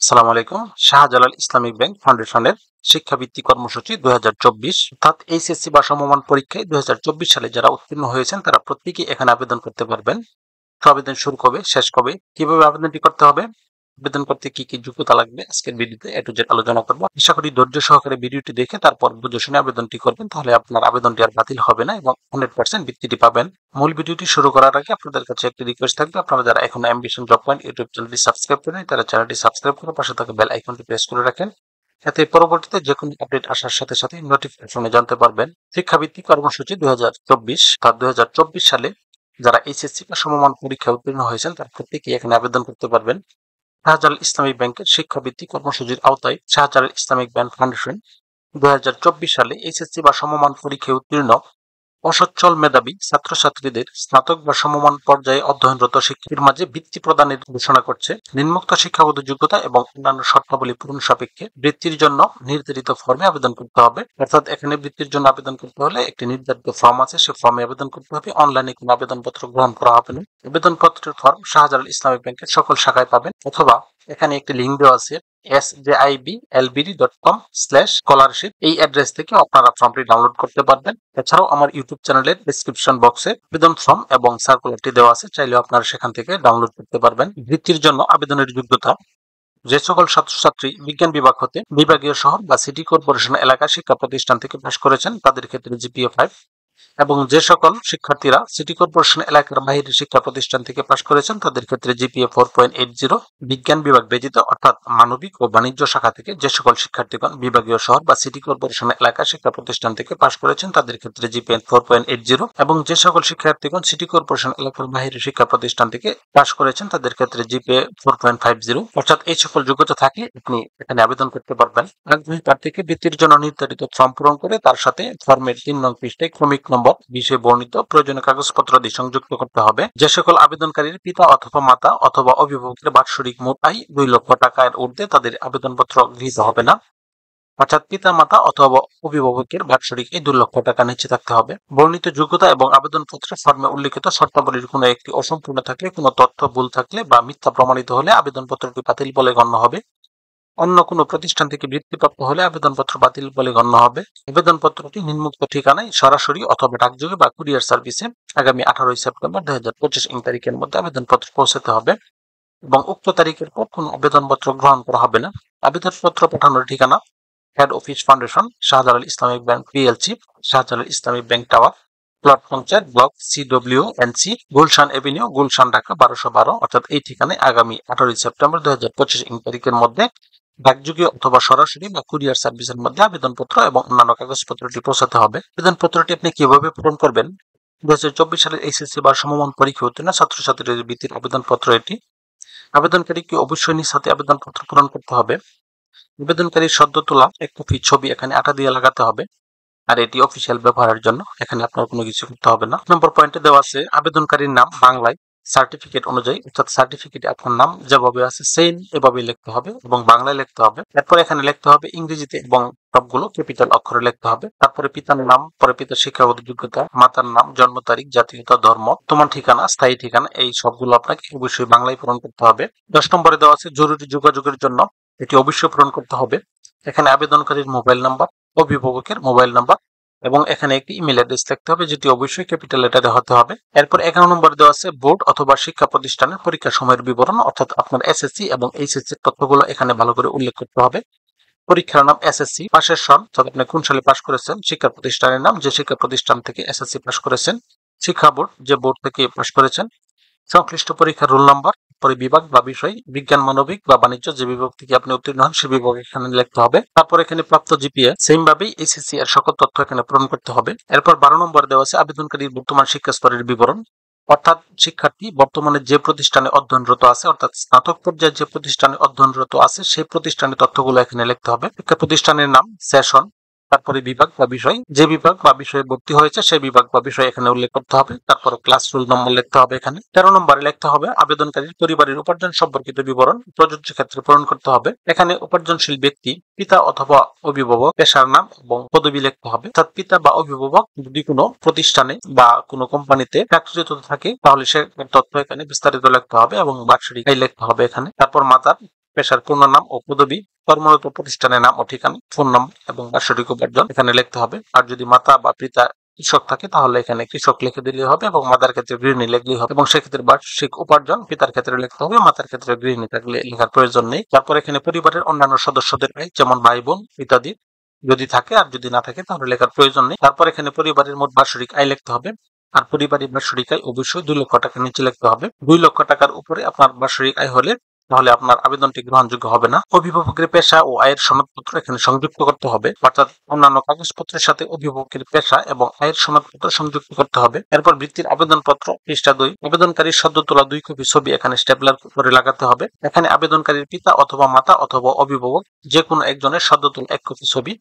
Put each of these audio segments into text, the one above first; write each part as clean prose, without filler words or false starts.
আসসালামু আলাইকুম। Shahjalal Islamic bank ফাউন্ডেশনের শিক্ষাবৃত্তি কর্মসূচি 2024 অর্থাৎ এইচএসসি বা সমমান পরীক্ষায় 2024 সালে যারা উত্তীর্ণ হয়েছেন তারা প্রত্যেকেই এখানে আবেদন করতে পারবেন। তো আবেদন শুরু কবে, শেষ কবে, কিভাবে আবেদনটি করতে হবে, আবেদন করতে কি কি যোগ্যতা লাগবে আজকের ভিডিওতে এ টু জেড আলোচনা করব। আশা করি ধৈর্য সহকারে ভিডিওটি দেখে তারপর বুঝে শুনে আবেদনটি করবেন, তাহলে আপনার আবেদনটি আর বাতিল হবে না এবং 100% বৃত্তিটি পাবেন। মূল ভিডিওটি শুরু করার আগে আপনাদের কাছে একটি রিকোয়েস্ট থাকবে, আপনারা যারা এখনো অ্যাম্বিশন জব পয়েন্ট ইউটিউব চ্যানেলটি সাবস্ক্রাইব করেন তারা চ্যানেলটি সাবস্ক্রাইব করে পাশে থাকা বেল আইকনটি প্রেস করে রাখেন, যাতে পরবর্তীতে যে কোনো আপডেট আসার সাথে সাথে নোটিফিকেশনে জানতে পারবেন। শিক্ষাবৃত্তি কর্মসূচি 2024 অর্থাৎ 2024 সালে যারা এইচএসসি বা সমমান পরীক্ষায় উত্তীর্ণ হয়েছেন তারা প্রত্যেকেই এখানে আবেদন করতে পারবেন। শাহজালাল ইসলামিক ব্যাংকের শিক্ষাবৃত্তি কর্মসূচির আওতায় শাহজালাল ইসলামিক ব্যাংক ফাউন্ডেশন 2024 সালে এইচএসসি বা সমমান পরীক্ষায় উত্তীর্ণ অসচ্ছল মেধাবী ছাত্রছাত্রীদের স্নাতক বা সমমান পর্যায়ে অধ্যয়নরত শিক্ষার্থীর মাঝে বৃত্তি প্রদানের ঘোষণা করছে। নিম্নোক্ত শিক্ষাগত যোগ্যতা এবং অন্যান্য শর্তাবলী পূরণ সাপেক্ষে বৃত্তির জন্য নির্ধারিত ফর্মে আবেদন করতে হবে। অর্থাৎ এখানে বৃত্তির জন্য আবেদন করতে হলে একটি নির্ধারিত ফর্ম আছে, সেই ফর্মে আবেদন করতে হবে। অনলাইনে কোনো আবেদনপত্র গ্রহণ করা হবে না। আবেদনপত্রের ফর্ম শাহজালাল ইসলামিক ব্যাংকের সকল শাখায় পাবেন, অথবা এখানে একটি লিঙ্ক দেওয়া আছে sjibLBD.com/scholarship, এই অ্যাড্রেস থেকে আপনারা ফর্মটি ডাউনলোড করতে পারবেন। এছাড়াও আমার ইউটিউব চ্যানেলের ডেসক্রিপশন বক্সে আবেদন ফর্ম এবং সার্কুলারটি দেওয়া আছে, চাইলেও আপনারা সেখান থেকে ডাউনলোড করতে পারবেন। বৃত্তির জন্য আবেদনের যোগ্যতা: যে সকল ছাত্রছাত্রী বিজ্ঞান বিভাগ হতে বিভাগীয় শহর বা সিটি কর্পোরেশন এলাকার শিক্ষা প্রতিষ্ঠান থেকে পাশ করেছেন তাদের ক্ষেত্রে জিপিএ 5, এবং যে সকল শিক্ষার্থীরা সিটি কর্পোরেশন এলাকার বাইরের শিক্ষা প্রতিষ্ঠান থেকে পাশ করেছেন তাদের ক্ষেত্রে জিপিএ 4.80। বিজ্ঞান বিভাগ ব্যতীত অর্থাৎ মানবিক ও বাণিজ্য শাখা থেকে যে সকল শিক্ষার্থীগণ বিভাগীয় শহর বা সিটি কর্পোরেশন এলাকার শিক্ষা প্রতিষ্ঠান থেকে পাশ করেছেন তাদের ক্ষেত্রে জিপিএ 4.80, এবং যে সকল শিক্ষার্থীগণ সিটি কর্পোরেশন এলাকার বাইরের শিক্ষা প্রতিষ্ঠান থেকে পাশ করেছেন তাদের ক্ষেত্রে জিপিএ 4.50। অর্থাৎ এই সকল যোগ্যতা থাকলে আপনি এখানে আবেদন করতে পারবেন। আগ্রহী প্রার্থীকে বৃত্তির জন্য নির্ধারিত ফর্ম পূরণ করে তার সাথে ফর্মের 3 নং পৃষ্ঠায় ক্রমিক নম্বর বিষয়ে বর্ণিত প্রয়োজনীয় কাগজপত্র দিয়ে সংযুক্ত করতে হবে। যে সকল আবেদনকারীর পিতা অথবা মাতা অথবা অভিভাবকের বাৎসরিক মোট আয় 2 লক্ষ টাকার ঊর্ধ্বে তাদের আবেদনপত্র গৃহীত হবে না। অর্থাৎ পিতা মাতা অথবা অভিভাবকের বাৎসরিক এই 2 লক্ষ টাকা নিচে থাকতে হবে। বর্ণিত যোগ্যতা এবং আবেদনপত্রের ফর্মে উল্লেখিত শর্তাবলীর কোনো একটি অসম্পূর্ণ থাকলে, কোনো তথ্য ভুল থাকলে বা মিথ্যা প্রমাণিত হলে আবেদনপত্রটি বাতিল বলে গণ্য হবে। অন্য কোনো প্রতিষ্ঠান থেকে বৃত্তিপ্রাপ্ত হলে আবেদনপত্র বাতিল বলে গণ্য হবে। আবেদনপত্রটি নিম্নোক্ত ঠিকানায় সরাসরি অথবা ডাকযোগে বা কুরিয়ার সার্ভিসে আগামী 18 সেপ্টেম্বর 2025 তারিখের মধ্যে আবেদনপত্র পৌঁছাতে হবে, এবং উক্ত তারিখের পর কোনো আবেদনপত্র গ্রহণ করা হবে না। আবেদনপত্র পাঠানোর ঠিকানা: head office foundation, Shahjalal Islamic bank PLC, Shahjalal Islamic bank tower, plot panchayat block CWNC, Gulshan Avenue, Gulshan, Dhaka 1212। অর্থাৎ এই ঠিকানায় আগামী 18 সেপ্টেম্বর 2025 তারিখের মধ্যে ডাকযোগে অথবা সরাসরি বা কুরিয়ার সার্ভিসের মধ্যে আবেদনপত্র এবং অন্যান্য কাগজপত্রটি পৌঁছাতে হবে। আবেদনপত্রটি আপনি কিভাবে পূরণ করবেন: 2024 সালের এইচএসসি বা সমমান পরীক্ষা উত্তীর্ণ ছাত্রছাত্রীদের বৃত্তির আবেদনপত্র এটি। আবেদনকারীকে অবশ্যই নিজ হাতে আবেদনপত্র পূরণ করতে হবে। আবেদনকারীর সদ্য তোলা এক কপি ছবি এখানে আঠা দিয়ে লাগাতে হবে, আর এটি অফিসিয়াল ব্যবহারের জন্য, এখানে আপনার কোনো কিছু করতে হবে না। নম্বর পয়েন্টে দেওয়া আছে আবেদনকারীর নাম বাংলায় সার্টিফিকেট অনুযায়ী, অর্থাৎ সার্টিফিকেটে আপনার নাম যেভাবে আছে সেম এভাবে লিখতে হবে এবং বাংলায় লিখতে হবে। এরপর এখানে লিখতে হবে ইংরেজিতে এবং সবগুলো ক্যাপিটাল অক্ষরে লিখতে হবে। তারপরে পিতার নাম, পরে পিতার শিক্ষাগত যোগ্যতা, মাতার নাম, জন্ম তারিখ, জাতীয়তা, ধর্ম, তোমার ঠিকানা, স্থায়ী ঠিকানা, এই সবগুলো আপনাকে অবশ্যই বাংলায় পূরণ করতে হবে। 10 নম্বরে দেওয়া আছে জরুরি যোগাযোগের জন্য, এটি অবশ্যই পূরণ করতে হবে। এখানে আবেদনকারীর মোবাইল নাম্বার, অভিভাবকের মোবাইল নাম্বার এবং এখানে একটি ইমেল অ্যাড্রেস লিখতে হবে, যেটি অবশ্যই ক্যাপিটাল লেটারে হতে হবে। এরপর 11 নম্বরে দেওয়া আছে বোর্ড অথবা শিক্ষা প্রতিষ্ঠানের পরীক্ষা সময়ের বিবরণ, অর্থাৎ আপনার এসএসসি এবং এইচএসসি তথ্যগুলো এখানে ভালো করে উল্লেখ করতে হবে। পরীক্ষার নাম এসএসসি, পাশের সন, অর্থাৎ আপনি কোন সালে পাশ করেছেন, শিক্ষা প্রতিষ্ঠানের নাম, যে শিক্ষা প্রতিষ্ঠান থেকে এসএসসি পাশ করেছেন, শিক্ষা বোর্ড, যে বোর্ড থেকে পাশ করেছেন, সংশ্লিষ্ট পরীক্ষার রোল নাম্বার, পরে বিভাগ বা বিষয়, বিজ্ঞান, মানবিক বা বাণিজ্য, যে বিভাগ থেকে আপনি উত্তীর্ণ হন সেই বিভাগ এখানে লিখতে হবে। তারপর এখানে প্রাপ্ত জিপিএ, সেম ভাবেই এইচএসসি এর সকল তথ্য এখানে পূরণ করতে হবে। এরপর 12 নম্বর দেওয়া আছে আবেদনকারীর বর্তমান শিক্ষা স্তরের বিবরণ, অর্থাৎ শিক্ষার্থী বর্তমানে যে প্রতিষ্ঠানে অধ্যয়নরত আছে, অর্থাৎ স্নাতক পর্যায়ে যে প্রতিষ্ঠানে অধ্যয়নরত আছে সেই প্রতিষ্ঠানের তথ্যগুলো এখানে লিখতে হবে। শিক্ষা প্রতিষ্ঠানের নাম, সেশন, তারপরে বিভাগ বা বিষয়, যে বিভাগ বা বিষয়ে ভর্তি হয়েছে সেই বিভাগ বা বিষয় এখানে উল্লেখ করতে হবে। তারপরে ক্লাস রোল নম্বর লিখতে হবে। এখানে 13 নম্বরে লিখতে হবে আবেদনকারীর পরিবারের উপার্জন সম্পর্কিত বিবরণ, প্রযোজ্য ক্ষেত্রে পূরণ করতে হবে। এখানে উপার্জনশীল ব্যক্তি, পিতা অথবা অভিভাবক, পেশার নাম এবং পদবি লিখতে হবে। অর্থাৎ পিতা বা অভিভাবক যদি কোনো প্রতিষ্ঠানে বা কোনো কোম্পানিতে চাকরিরত থাকে তাহলে সে তথ্য এখানে বিস্তারিত লিখতে হবে এবং বাৎসরিক আয় লিখতে হবে এখানে। তারপর মাতার পেশার পূর্ণ নাম ও পদবি, কর্মরত প্রতিষ্ঠানের নাম ও ঠিকানা, ফোন নম্বর এবং বার্ষিক উপার্জন এখানে লিখতে হবে। আর যদি মাতা বা পিতা কৃষক থাকে তাহলে এখানে কৃষক লিখে দিলেই হবে এবং মাতার ক্ষেত্রে গৃহিণী লিখলেই হবে, এবং সেক্ষেত্রে বার্ষিক উপার্জন পিতার ক্ষেত্রে লিখতে হবে, মাতার ক্ষেত্রে গৃহিণী থাকলে লেখার প্রয়োজন নেই। তারপর এখানে পরিবারের অন্যান্য সদস্যদের আয় যেমন ভাই বোন ইত্যাদি যদি থাকে, আর যদি না থাকে তাহলে লেখার প্রয়োজন নেই। তারপর এখানে পরিবারের মোট বার্ষিক আয় লিখতে হবে, আর পরিবারের বার্ষিক আয় অবশ্যই 2 লক্ষ টাকার নিচে লিখতে হবে। 2 লক্ষ টাকার উপরে আপনার বার্ষিক আয় হলে তাহলে আপনার আবেদনটি গ্রহণযোগ্য হবে না। অভিভাবকের পেশা ও আয়ের সনদপত্র এখানে সংযুক্ত করতে হবে, অর্থাৎ অন্যান্য কাগজপত্রের সাথে অভিভাবকের পেশা এবং আয়ের সনদপত্র সংযুক্ত করতে হবে। এরপর বৃত্তির আবেদনপত্র পৃষ্ঠা 2, আবেদনকারীর সদ্য তোলা 2 কপি ছবি এখানে স্টেপলার করে লাগাতে হবে। এখানে আবেদনকারীর পিতা অথবা মাতা অথবা অভিভাবক যে কোনো একজনের সদ্য তোলা 1 কপি ছবি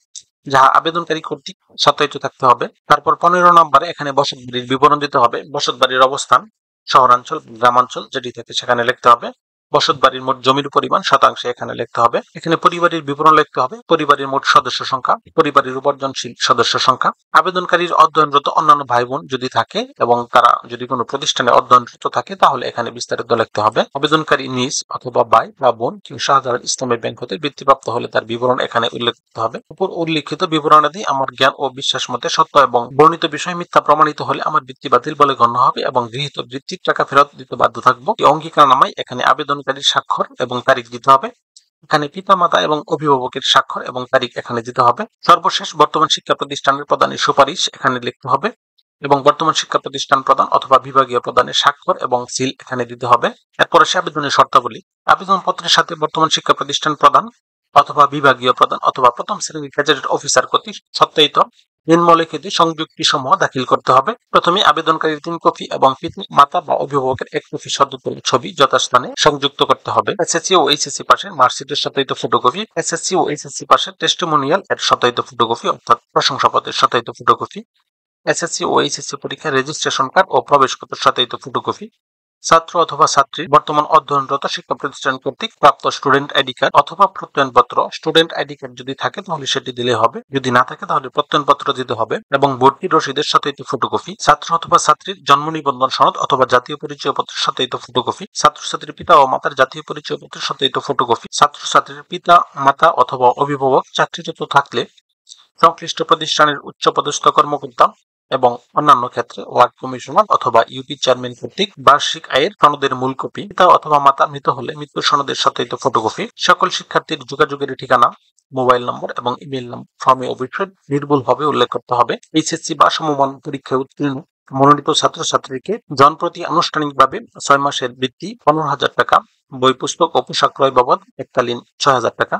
যাহা আবেদনকারী কর্তৃক সত্যায়িত থাকতে হবে। তারপর 15 নম্বরে এখানে বসত বাড়ির বিবরণ দিতে হবে। বসত বাড়ির অবস্থান শহরাঞ্চল, গ্রামাঞ্চল যেটি থাকে সেখানে লিখতে হবে। বসত বাড়ির মোট জমির পরিমাণ শতাংশে এখানে লিখতে হবে। এখানে পরিবারের বিবরণ লিখতে হবে, পরিবারের মোট সদস্য সংখ্যা, পরিবারের উপার্জনশীল সদস্য সংখ্যা, আবেদনকারীর অধ্যয়নরত অন্যান্য ভাই বোন যদি থাকে এবং তারা যদি কোনো প্রতিষ্ঠানে অধ্যয়নরত থাকে তাহলে এখানে বিস্তারিত লিখতে হবে। আবেদনকারী নিজ অথবা ভাই বা বোন কিংবা শাহজালাল ইসলামী ব্যাংক হতে বৃত্তিপ্রাপ্ত হলে তার বিবরণ এখানে উল্লেখ করতে হবে। উপর উল্লিখিত বিবরণাদি আমার জ্ঞান ও বিশ্বাস মতে সত্য এবং বর্ণিত বিষয় মিথ্যা প্রমাণিত হলে আমার বৃত্তি বাতিল বলে গণ্য হবে এবং গৃহীত বৃত্তির টাকা ফেরত দিতে বাধ্য থাকবো। এই অঙ্গীকারনামায় এখানে আবেদনকারীর স্বাক্ষর এবং তারিখ দিতে হবে। এখানে পিতা মাতা এবং অভিভাবকের স্বাক্ষর এবং তারিখ এখানে দিতে হবে। সর্বশেষ বর্তমান শিক্ষা প্রতিষ্ঠানের প্রদানের সুপারিশ এখানে লিখতে হবে এবং বর্তমান শিক্ষা প্রতিষ্ঠান প্রদান অথবা বিভাগীয় প্রদানের স্বাক্ষর এবং সিল এখানে দিতে হবে। এরপর আসে আবেদনের শর্তাবলী। আবেদনপত্রের সাথে বর্তমান শিক্ষা প্রতিষ্ঠান প্রদান অথবা বিভাগীয় প্রদান অথবা প্রথম শ্রেণীর গেজেটেড অফিসার কর্তৃক সত্যায়িত নিম্নলিখিত সংযুক্তি সমূহ দাখিল করতে হবে। প্রথমে আবেদনকারীর 3 কপি এবং পিতা মাতা বা অভিভাবকের 1 কপি সদ্য তোলা ছবি যথাস্থানে সংযুক্ত করতে হবে। এসএসসি ও এইচএসসি পাশের মার্কশিটের সত্যায়িত ফটোকপি, এসএসসি ও এইচএসসি পাশের টেস্টিমোনিয়াল এর সত্যায়িত ফটোকপি অর্থাৎ প্রশংসাপত্রের সত্যায়িত ফটোকপি, এসএসসি ও এইচএসসি পরীক্ষার রেজিস্ট্রেশন কার্ড ও প্রবেশপত্রের সত্যায়িত ফটোকপি, ছাত্র অথবা ছাত্রীর বর্তমান অধ্যয়নরত শিক্ষা প্রতিষ্ঠান কর্তৃক প্রাপ্ত স্টুডেন্ট আইডি কার্ড অথবা প্রত্যয়নপত্র, স্টুডেন্ট আইডি কার্ড যদি থাকে তাহলে সেটি দিলে হবে, যদি না থাকে তাহলে প্রত্যয়নপত্র দিতে হবে, এবং ভর্তি রসিদের সত্যায়িত ফটোকপি, ছাত্র অথবা ছাত্রীর জন্ম নিবন্ধন সনদ অথবা জাতীয় পরিচয় পত্রের সত্যায়িত ফটোকপি, ছাত্রছাত্রীর পিতা ও মাতার জাতীয় পরিচয় পত্রের সত্যায়িত ফটোকপি, ছাত্রছাত্রীর পিতা মাতা অথবা অভিভাবক চাকরিরত থাকলে সংশ্লিষ্ট প্রতিষ্ঠানের উচ্চপদস্থ কর্মকর্তা এবং অন্যান্য ক্ষেত্রে ওয়ার্ড কমিশনার অথবা ইউপি চেয়ারম্যান কর্তৃক বার্ষিক আয়ের সনদের মূল কপি, পিতা অথবা মাতা মৃত হলে মৃত্যু সনদের সত্যায়িত ফটোকপি, সকল শিক্ষার্থীর যোগাযোগের ঠিকানা, মোবাইল নম্বর এবং ইমেল নম্বর ফর্মে অবশ্যই নির্ভুলভাবে উল্লেখ করতে হবে। এইচএসসি বা সমমান পরীক্ষায় উত্তীর্ণ মনোনীত ছাত্রছাত্রীকে জনপ্রতি আনুষ্ঠানিকভাবে 6 মাসের বৃত্তি 15,000 টাকা, বই পুস্তক ও পোশাক ক্রয় বাবদ এককালীন 6,000 টাকা,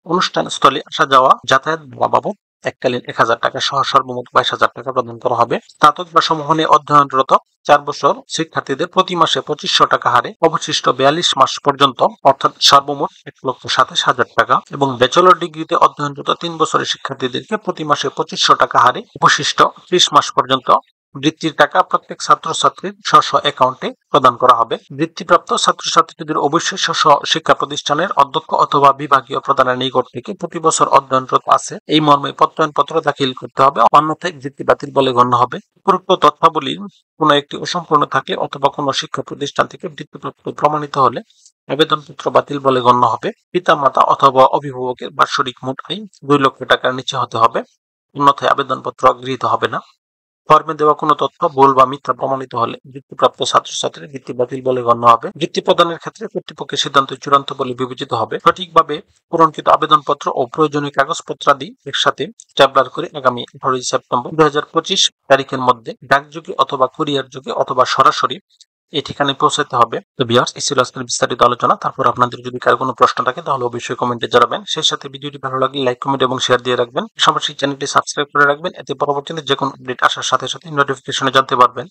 অনুষ্ঠান স্থলে আসা যাওয়া যাতায়াত বাবদ এককালীন 1,000 টাকা সহ সর্বমোট 22,000 টাকা প্রদান করা হবে। স্নাতক বা সমমানে অধ্যয়নরত 4 বছর শিক্ষার্থীদের প্রতি মাসে 2500 টাকা হারে অবশিষ্ট 42 মাস পর্যন্ত অর্থাৎ সর্বমোট 1,27,000 টাকা, এবং ব্যাচেলর ডিগ্রিতে অধ্যয়নরত 3 বছরের শিক্ষার্থীদেরকে প্রতি মাসে 2500 টাকা হারে অবশিষ্ট 30 মাস পর্যন্ত বৃত্তির টাকা প্রত্যেক ছাত্রছাত্রীর স্ব অ্যাকাউন্টে প্রদান করা হবে। বৃত্তিপ্রাপ্ত ছাত্রছাত্রীদের অবশ্যই স্ব শিক্ষা প্রতিষ্ঠানের অধ্যক্ষ অথবা বিভাগীয় প্রধানের নিকট থেকে প্রতি বছর অধ্যয়নরত আছে এই মর্মে প্রত্যয়নপত্র দাখিল করতে হবে, অন্যথায় বৃত্তি বাতিল বলে গণ্য হবে। উপরোক্ত তথ্যাবলীর কোনো একটি অসম্পূর্ণ থাকলে অথবা কোনো শিক্ষা প্রতিষ্ঠান থেকে বৃত্তিপ্রাপ্ত প্রমাণিত হলে আবেদনপত্র বাতিল বলে গণ্য হবে। পিতা মাতা অথবা অভিভাবকের বার্ষিক মোট আয় 2 লক্ষ টাকার নিচে হতে হবে, অন্যথায় আবেদনপত্র গৃহীত হবে না। ফর্মে দেওয়া কোনো তথ্য ভুল বা মিথ্যা প্রমাণিত হলে বৃত্তিপ্রাপ্ত ছাত্রছাত্রীর বৃত্তি বাতিল বলে গণ্য হবে। বৃত্তি প্রদানের ক্ষেত্রে কর্তৃপক্ষের সিদ্ধান্ত চূড়ান্ত বলে বিবেচিত হবে। সঠিকভাবে পূরণকৃত আবেদনপত্র ও প্রয়োজনীয় কাগজপত্রাদি একসাথে স্ট্যাপলার করে আগামী 18 সেপ্টেম্বর 2025 তারিখের মধ্যে ডাকযোগে অথবা কুরিয়ার যোগে অথবা সরাসরি এই ঠিকানায় পৌঁছাতে হবে। তো ভিউয়ার্স, এই ছিল আজকের বিস্তারিত আলোচনা। তারপর আপনাদের যদি কারো কোনো প্রশ্ন থাকে তাহলে অবশ্যই কমেন্টে জানাবেন। সেই সাথে ভিডিওটি ভালো লাগলে লাইক, কমেন্ট এবং শেয়ার দিয়ে রাখবেন। সবাই চ্যানেলটি সাবস্ক্রাইব করে রাখবেন, এতে পরবর্তীতে যে কোনো আপডেট আসার সাথে সাথে নোটিফিকেশনে জানতে পারবেন।